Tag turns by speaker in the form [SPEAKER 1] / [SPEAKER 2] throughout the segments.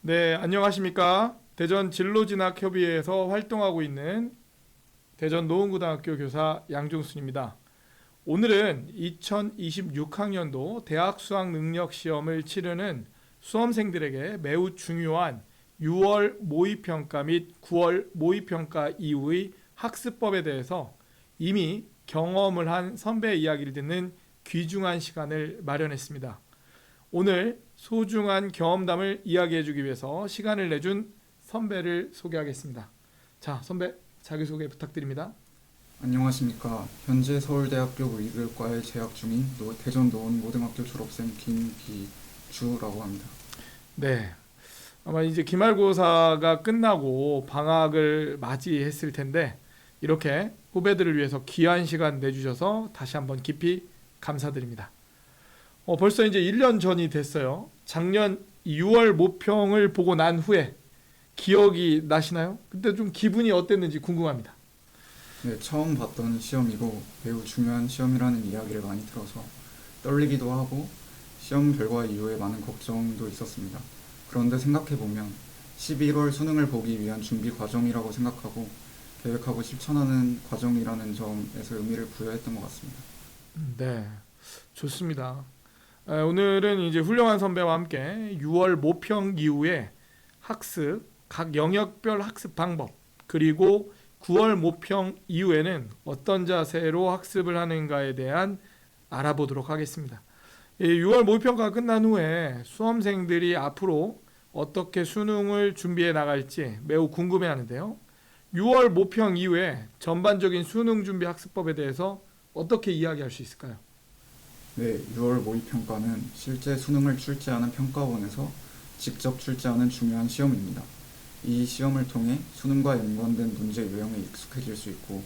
[SPEAKER 1] 네, 안녕하십니까. 대전 진로진학협의회에서 활동하고 있는 대전 노원고등학교 교사 양종순입니다. 오늘은 2026학년도 대학 수학 능력 시험을 치르는 수험생들에게 매우 중요한 6월 모의평가 및 9월 모의평가 이후의 학습법에 대해서 이미 경험을 한 선배의 이야기를 듣는 귀중한 시간을 마련했습니다. 오늘 소중한 경험담을 이야기해주기 위해서 시간을 내준 선배를 소개하겠습니다. 자, 선배 자기소개 부탁드립니다.
[SPEAKER 2] 안녕하십니까. 현재 서울대학교 물리교육과에 재학 중인 대전 노원고등학교 졸업생 김기주라고 합니다.
[SPEAKER 1] 네, 아마 이제 기말고사가 끝나고 방학을 맞이했을 텐데 이렇게 후배들을 위해서 귀한 시간 내주셔서 다시 한번 깊이 감사드립니다. 벌써 이제 1년 전이 됐어요. 작년 6월 모평을 보고 난 후에 기억이 나시나요? 그때 좀 기분이 어땠는지 궁금합니다.
[SPEAKER 2] 네, 처음 봤던 시험이고 매우 중요한 시험이라는 이야기를 많이 들어서 떨리기도 하고 시험 결과 이후에 많은 걱정도 있었습니다. 그런데 생각해보면 11월 수능을 보기 위한 준비 과정이라고 생각하고 계획하고 실천하는 과정이라는 점에서 의미를 부여했던 것 같습니다.
[SPEAKER 1] 네, 좋습니다. 오늘은 이제 훌륭한 선배와 함께 6월 모평 이후에 학습, 각 영역별 학습 방법, 그리고 9월 모평 이후에는 어떤 자세로 학습을 하는가에 대한 알아보도록 하겠습니다. 6월 모의평가가 끝난 후에 수험생들이 앞으로 어떻게 수능을 준비해 나갈지 매우 궁금해하는데요. 6월 모평 이후에 전반적인 수능 준비 학습법에 대해서 어떻게 이야기할 수 있을까요?
[SPEAKER 2] 네, 6월 모의평가는 실제 수능을 출제하는 평가원에서 직접 출제하는 중요한 시험입니다. 이 시험을 통해 수능과 연관된 문제 유형에 익숙해질 수 있고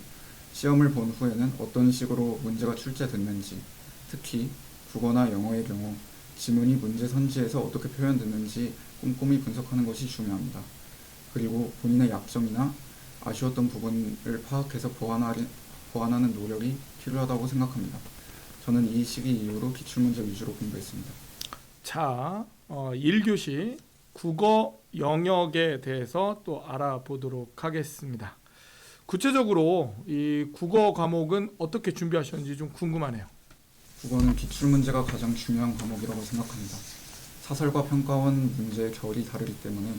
[SPEAKER 2] 시험을 본 후에는 어떤 식으로 문제가 출제됐는지, 특히 국어나 영어의 경우 지문이 문제 선지에서 어떻게 표현됐는지 꼼꼼히 분석하는 것이 중요합니다. 그리고 본인의 약점이나 아쉬웠던 부분을 파악해서 보완하는 노력이 필요하다고 생각합니다. 저는 이 시기 이후로 기출문제 위주로 공부했습니다.
[SPEAKER 1] 자, 1교시 국어 영역에 대해서 또 알아보도록 하겠습니다. 구체적으로 이 국어 과목은 어떻게 준비하셨는지 좀 궁금하네요.
[SPEAKER 2] 국어는 기출문제가 가장 중요한 과목이라고 생각합니다. 사설과 평가원 문제의 결이 다르기 때문에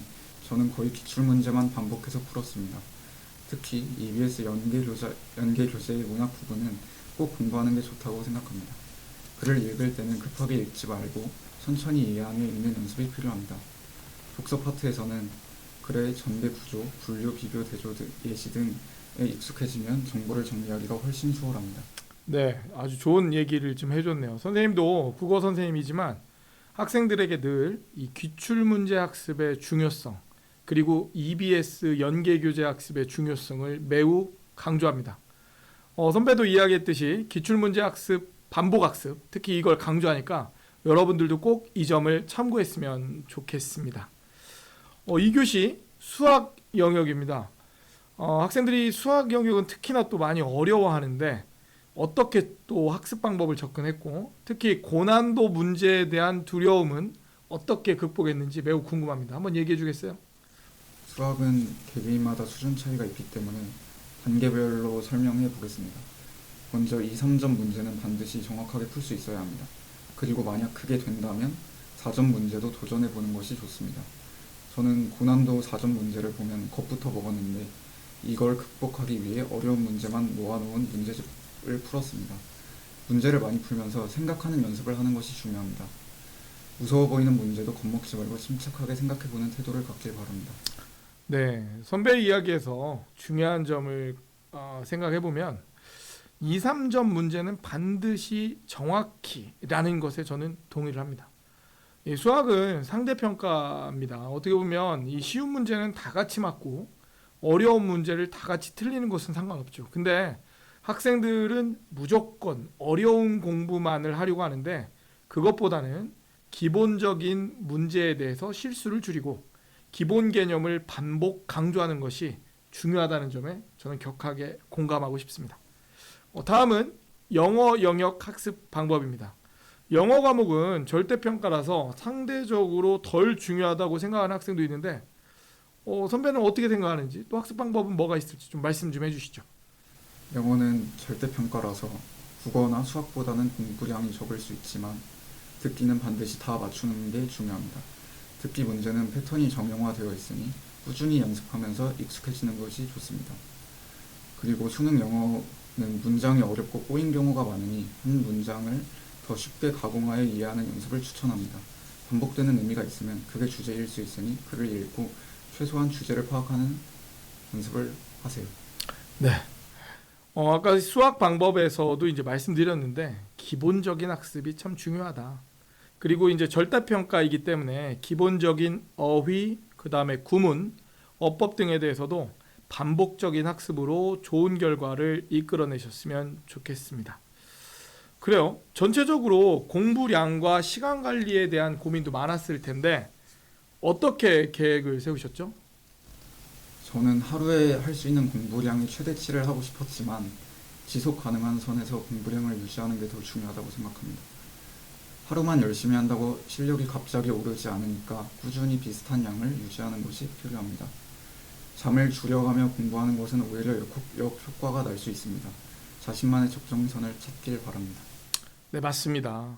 [SPEAKER 2] 저는 거의 기출문제만 반복해서 풀었습니다. 특히 EBS 연계교재의 문학 부분은 꼭 공부하는 게 좋다고 생각합니다. 글을 읽을 때는 급하게 읽지 말고 천천히 이해하며 읽는 연습이 필요합니다. 독서 파트에서는 글의 전개 구조, 분류, 비교, 대조, 예시 등에 익숙해지면 정보를 정리하기가 훨씬 수월합니다.
[SPEAKER 1] 네, 아주 좋은 얘기를 좀 해줬네요. 선생님도 국어 선생님이지만 학생들에게 늘 이 기출문제 학습의 중요성, 그리고 EBS 연계교재 학습의 중요성을 매우 강조합니다. 선배도 이야기했듯이 기출문제 학습, 반복 학습, 특히 이걸 강조하니까 여러분들도 꼭 이 점을 참고했으면 좋겠습니다. 2교시 수학 영역입니다. 학생들이 수학 영역은 특히나 또 많이 어려워하는데 어떻게 또 학습 방법을 접근했고 특히 고난도 문제에 대한 두려움은 어떻게 극복했는지 매우 궁금합니다. 한번 얘기해 주겠어요?
[SPEAKER 2] 수학은 개개인마다 수준 차이가 있기 때문에 단계별로 설명해 보겠습니다. 먼저 2, 3점 문제는 반드시 정확하게 풀 수 있어야 합니다. 그리고 만약 그게 된다면 4점 문제도 도전해 보는 것이 좋습니다. 저는 고난도 4점 문제를 보면 겁부터 먹었는데 이걸 극복하기 위해 어려운 문제만 모아놓은 문제집을 풀었습니다. 문제를 많이 풀면서 생각하는 연습을 하는 것이 중요합니다. 무서워 보이는 문제도 겁먹지 말고 침착하게 생각해보는 태도를 갖길 바랍니다.
[SPEAKER 1] 네, 선배의 이야기에서 중요한 점을 생각해보면 2, 3점 문제는 반드시 정확히라는 것에 저는 동의를 합니다. 이 수학은 상대평가입니다. 어떻게 보면 이 쉬운 문제는 다 같이 맞고 어려운 문제를 다 같이 틀리는 것은 상관없죠. 근데 학생들은 무조건 어려운 공부만을 하려고 하는데 그것보다는 기본적인 문제에 대해서 실수를 줄이고 기본 개념을 반복 강조하는 것이 중요하다는 점에 저는 격하게 공감하고 싶습니다. 다음은 영어 영역 학습 방법입니다. 영어 과목은 절대평가라서 상대적으로 덜 중요하다고 생각하는 학생도 있는데 선배는 어떻게 생각하는지 또 학습 방법은 뭐가 있을지 좀 말씀 좀 해주시죠.
[SPEAKER 2] 영어는 절대평가라서 국어나 수학보다는 공부량이 적을 수 있지만 듣기는 반드시 다 맞추는 게 중요합니다. 듣기 문제는 패턴이 정형화되어 있으니 꾸준히 연습하면서 익숙해지는 것이 좋습니다. 그리고 수능 영어는 문장이 어렵고 꼬인 경우가 많으니 한 문장을 더 쉽게 가공하여 이해하는 연습을 추천합니다. 반복되는 의미가 있으면 그게 주제일 수 있으니 글을 읽고 최소한 주제를 파악하는 연습을 하세요.
[SPEAKER 1] 네. 아까 수학 방법에서도 이제 말씀드렸는데 기본적인 학습이 참 중요하다. 그리고 이제 절대평가이기 때문에 기본적인 어휘, 그 다음에 구문, 어법 등에 대해서도 반복적인 학습으로 좋은 결과를 이끌어내셨으면 좋겠습니다. 그래요. 전체적으로 공부량과 시간 관리에 대한 고민도 많았을 텐데 어떻게 계획을 세우셨죠?
[SPEAKER 2] 저는 하루에 할 수 있는 공부량의 최대치를 하고 싶었지만 지속 가능한 선에서 공부량을 유지하는 게 더 중요하다고 생각합니다. 하루만 열심히 한다고 실력이 갑자기 오르지 않으니까 꾸준히 비슷한 양을 유지하는 것이 필요합니다. 잠을 줄여가며 공부하는 것은 오히려 역효과가 날 수 있습니다. 자신만의 적정선을 찾길 바랍니다.
[SPEAKER 1] 네, 맞습니다.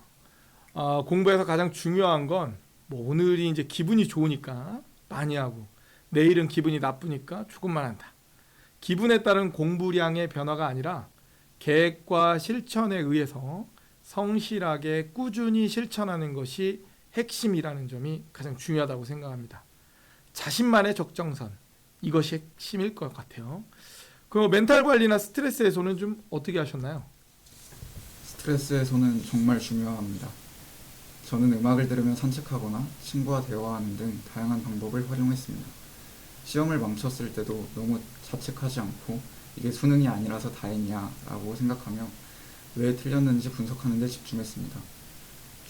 [SPEAKER 1] 공부에서 가장 중요한 건 오늘이 이제 기분이 좋으니까 많이 하고 내일은 기분이 나쁘니까 조금만 한다. 기분에 따른 공부량의 변화가 아니라 계획과 실천에 의해서 성실하게 꾸준히 실천하는 것이 핵심이라는 점이 가장 중요하다고 생각합니다. 자신만의 적정선, 이것이 핵심일 것 같아요. 그 멘탈 관리나 스트레스 해소는 좀 어떻게 하셨나요?
[SPEAKER 2] 스트레스 해소는 정말 중요합니다. 저는 음악을 들으며 산책하거나 친구와 대화하는 등 다양한 방법을 활용했습니다. 시험을 망쳤을 때도 너무 자책하지 않고 이게 수능이 아니라서 다행이야 라고 생각하며 왜 틀렸는지 분석하는 데 집중했습니다.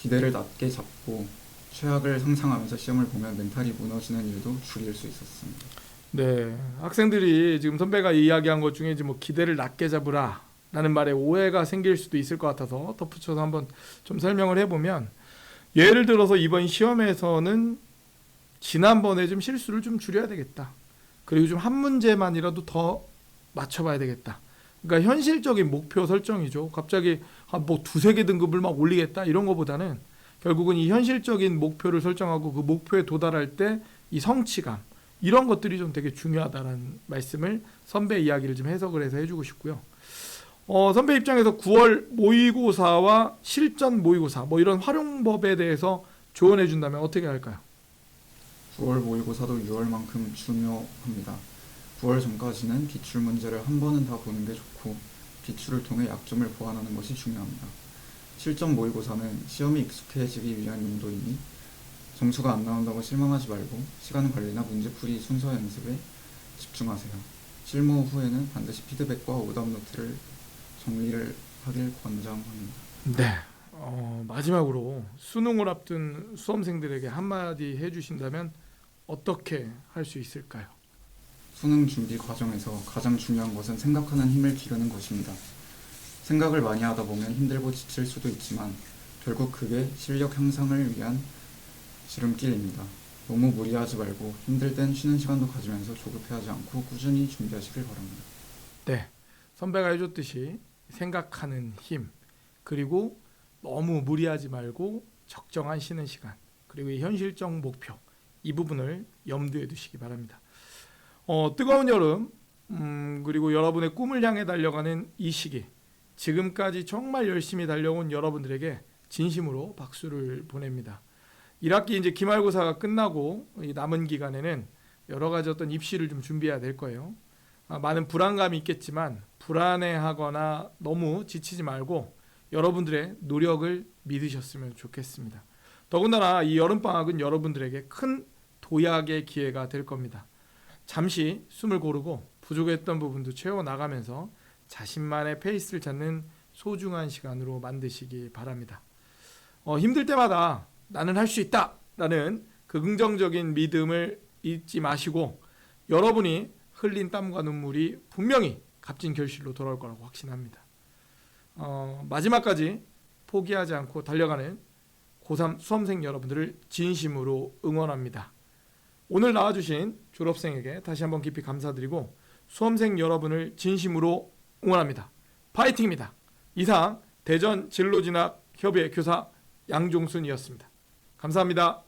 [SPEAKER 2] 기대를 낮게 잡고 최악을 상상하면서 시험을 보면 멘탈이 무너지는 일도 줄일 수 있었습니다.
[SPEAKER 1] 네, 학생들이 지금 선배가 이야기한 것 중에 이제 기대를 낮게 잡으라 라는 말에 오해가 생길 수도 있을 것 같아서 덧붙여서 한번 좀 설명을 해보면, 예를 들어서 이번 시험에서는 지난번에 좀 실수를 좀 줄여야 되겠다. 그리고 좀 한 문제만이라도 더 맞춰봐야 되겠다. 그러니까 현실적인 목표 설정이죠. 갑자기 두세 개 등급을 막 올리겠다 이런 거보다는 결국은 이 현실적인 목표를 설정하고 그 목표에 도달할 때 이 성취감, 이런 것들이 좀 되게 중요하다는 말씀을 선배 이야기를 좀 해석을 해서 해주고 싶고요. 선배 입장에서 9월 모의고사와 실전 모의고사 이런 활용법에 대해서 조언해 준다면 어떻게 할까요?
[SPEAKER 2] 9월 모의고사도 6월만큼 중요합니다. 9월 전까지는 기출 문제를 한 번은 다 보는 게 좋고 기출을 통해 약점을 보완하는 것이 중요합니다. 실전 모의고사는 시험이 익숙해지기 위한 용도이니 점수가 안 나온다고 실망하지 말고 시간 관리나 문제풀이 순서 연습에 집중하세요. 실무 후에는 반드시 피드백과 오답 노트를 정리를 하길 권장합니다.
[SPEAKER 1] 네. 마지막으로 수능을 앞둔 수험생들에게 한마디 해주신다면 어떻게 할 수 있을까요?
[SPEAKER 2] 수능 준비 과정에서 가장 중요한 것은 생각하는 힘을 기르는 것입니다. 생각을 많이 하다 보면 힘들고 지칠 수도 있지만 결국 그게 실력 향상을 위한 지름길입니다. 너무 무리하지 말고 힘들 땐 쉬는 시간도 가지면서 조급해하지 않고 꾸준히 준비하시길 바랍니다.
[SPEAKER 1] 네. 선배가 해줬듯이 생각하는 힘, 그리고 너무 무리하지 말고 적정한 쉬는 시간, 그리고 이 현실적 목표, 이 부분을 염두에 두시기 바랍니다. 뜨거운 여름, 그리고 여러분의 꿈을 향해 달려가는 이 시기, 지금까지 정말 열심히 달려온 여러분들에게 진심으로 박수를 보냅니다. 1학기 이제 기말고사가 끝나고 이 남은 기간에는 여러 가지 어떤 입시를 좀 준비해야 될 거예요. 많은 불안감이 있겠지만 불안해하거나 너무 지치지 말고 여러분들의 노력을 믿으셨으면 좋겠습니다. 더군다나 이 여름방학은 여러분들에게 큰 도약의 기회가 될 겁니다. 잠시 숨을 고르고 부족했던 부분도 채워나가면서 자신만의 페이스를 찾는 소중한 시간으로 만드시기 바랍니다. 힘들 때마다 나는 할 수 있다 라는 그 긍정적인 믿음을 잊지 마시고 여러분이 흘린 땀과 눈물이 분명히 값진 결실로 돌아올 거라고 확신합니다. 마지막까지 포기하지 않고 달려가는 고3 수험생 여러분들을 진심으로 응원합니다. 오늘 나와주신 졸업생에게 다시 한번 깊이 감사드리고 수험생 여러분을 진심으로 응원합니다. 파이팅입니다. 이상 대전 진로진학협의 교사 양종순이었습니다. 감사합니다.